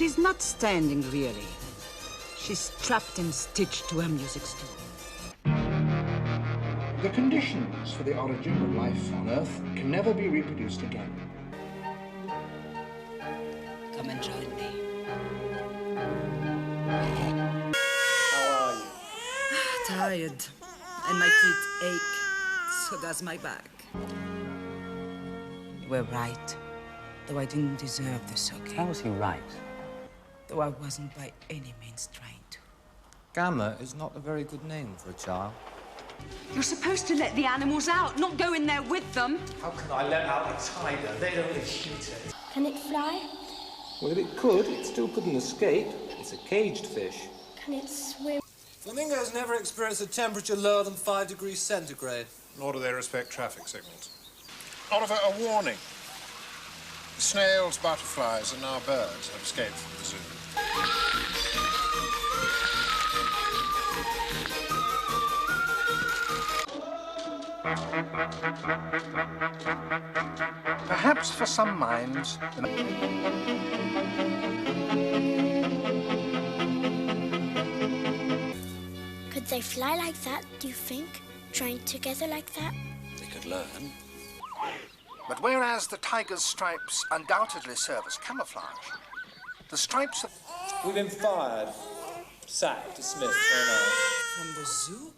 She's not standing, really. She's strapped and stitched to her music stool. The conditions for the origin of life on Earth can never be reproduced again. Come and join me. How are you? Tired. And my feet ache. So does my back. You were right. Though I didn't deserve this, okay? How was he right? Though I wasn't by any means trying to. Gamma is not a very good name for a child. You're supposed to let the animals out, not go in there with them. How can I let out a tiger? They'd only shoot it. Can it fly? Well, if it could, it still couldn't escape. It's a caged fish. Can it swim? Flamingos never experience a temperature lower than 5 degrees centigrade. Nor do they respect traffic signals. Oliver, a warning. Snails, butterflies, and now birds have escaped from the zoo. Perhaps for some minds, Could they fly like that, do you think? Trained together like that? They could learn. but whereas the tiger's stripes undoubtedly serve as camouflage, the stripes of... We've been fired. Sacked, dismissed, thrown out. From the zoo?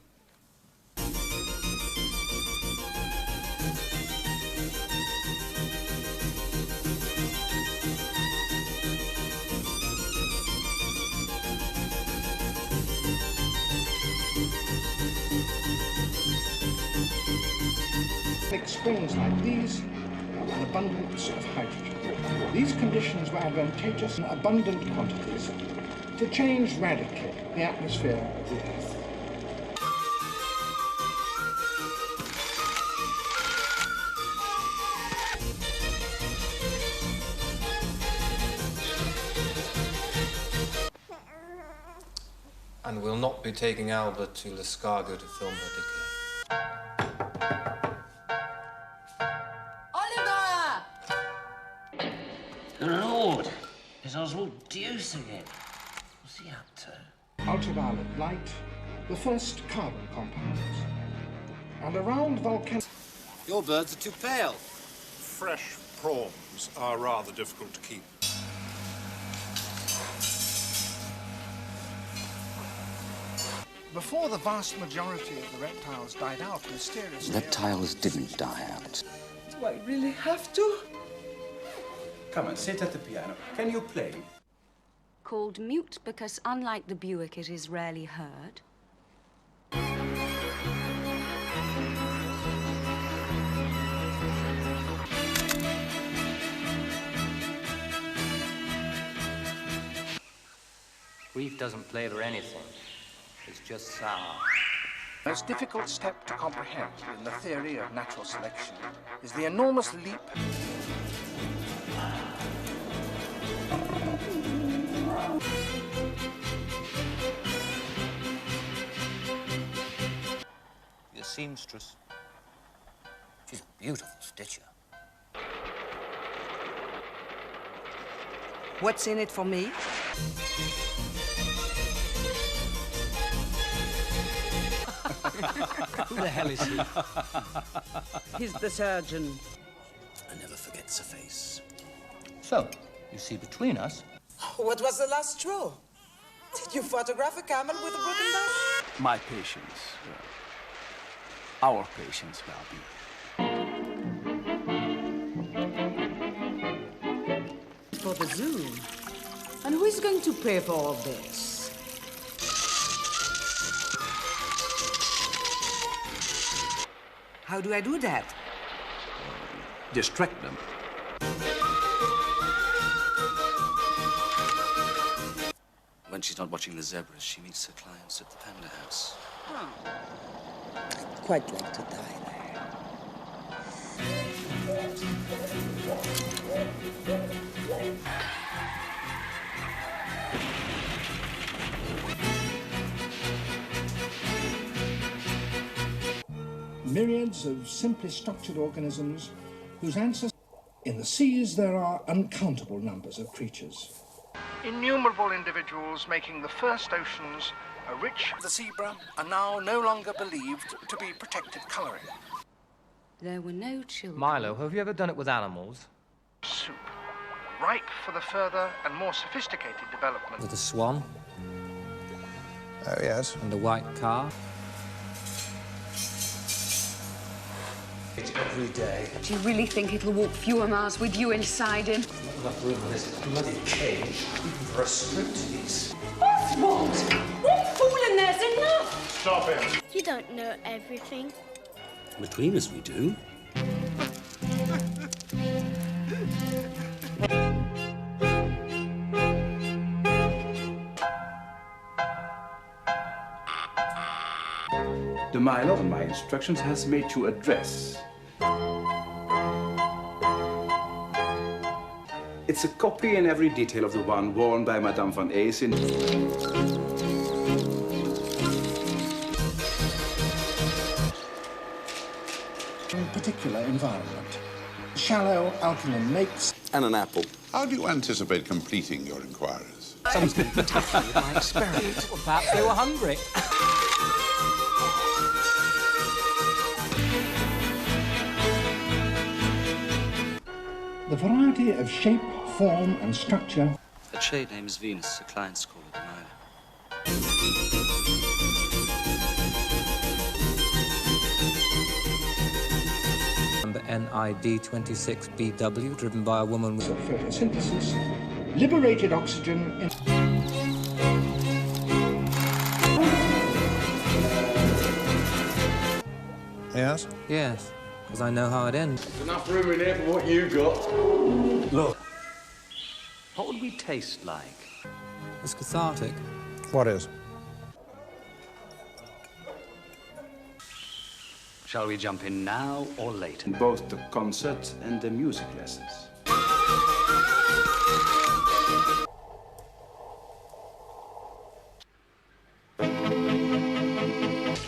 springs like these, an abundance of hydrogen. These conditions were advantageous in abundant quantities to change radically the atmosphere of the Earth. And we'll not be taking Albert to Liscargo to film her decay. Oliver! Good Lord! Is Oswald Deuce again? What's he up to? Ultraviolet light, the first carbon compounds, and around volcanic... Your birds are too pale. Fresh prawns are rather difficult to keep. Before the vast majority of the reptiles died out mysteriously... Reptiles didn't die out. Do I really have to? Come on, sit at the piano. Can you play? Called mute because, unlike the Buick, it is rarely heard. Grief doesn't flavor anything. It's just sour. The most difficult step to comprehend in the theory of natural selection is the enormous leap... Your seamstress. She's a beautiful stitcher. What's in it for me? Who the hell is he? He's the surgeon. I never forgets a face. So, you see, between us... What was the last straw? Did you photograph a camel with a broken back? My patience. Our patience, Barber. For the zoo. And who is going to pay for all this? How do I do that? Distract them. When she's not watching the zebras, she meets her clients at the Panda House. Oh. I'd quite like to die there. myriads of simply structured organisms whose ancestors... In the seas, there are uncountable numbers of creatures. innumerable individuals making the first oceans a rich... The zebra are now no longer believed to be protected colouring. There were no children. Milo, have you ever done it with animals? Soup, ripe for the further and more sophisticated development. With the swan? Oh, yes. And the white car? Every day. Do you really think it'll walk fewer miles with you inside him? Not enough room in this bloody cage, even for a striptease. Oswald! One fool and there's enough! Stop it. You don't know everything. Between us, we do. The Milo, on my instructions, has made you a dress. It's a copy in every detail of the one worn by Madame van Ace in... Particular environment. Shallow alkaline lakes. And an apple. How do you anticipate completing your inquiries? Someone's been taken with my experiment. Well, perhaps they were hungry. The variety of shape, form, and structure. The trade name is Venus. The clients call it Milo. Number NID26BW, driven by a woman with... Photosynthesis, liberated oxygen in... Yes? Yes, because I know how it ends. There's enough room in here for what you got. Look. What would we taste like? It's cathartic. What is? Shall we jump in now or later? In both the concert and the music lessons.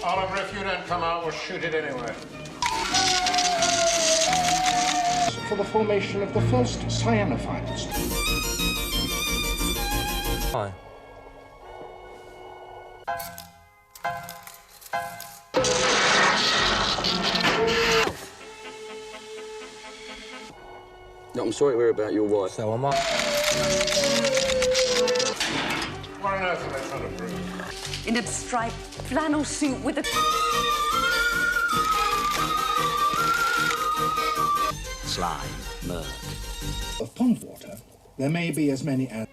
Oliver, if you don't come out, we'll shoot it anyway. For the formation of the first cyanophytes. Why? No, I'm sorry to hear about your wife. So am I. What on earth are they trying to prove? In a striped flannel suit with a... Slime, murk. Of pond water, there may be as many as...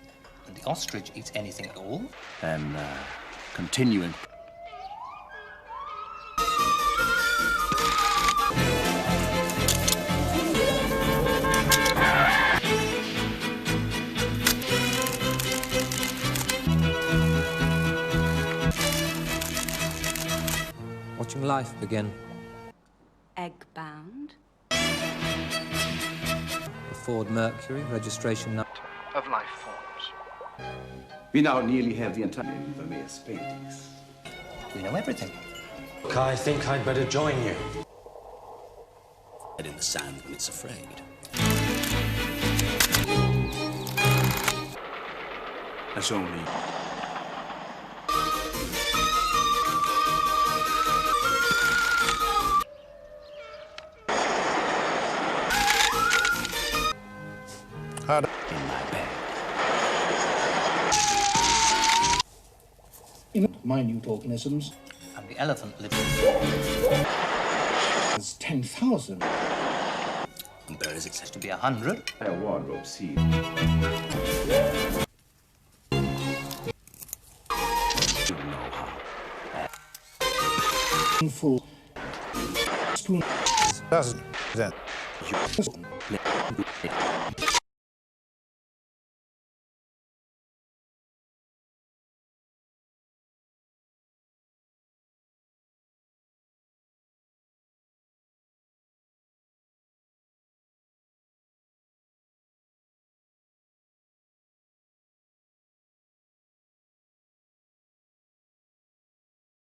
And the ostrich eats anything at all? Then, continuing. Watching life begin. Egg-bound. The Ford Mercury, registration number... of life forms. We now nearly have the entire Vermeer's paintings. We know everything. Look, I think I'd better join you. Head in the sand when it's afraid. That's only... Hard. In my bed. In minute organisms. And the elephant lived... As 10,000. And berries it says to be 100. A wardrobe scene. You know how. Full spoon. Doesn't that? You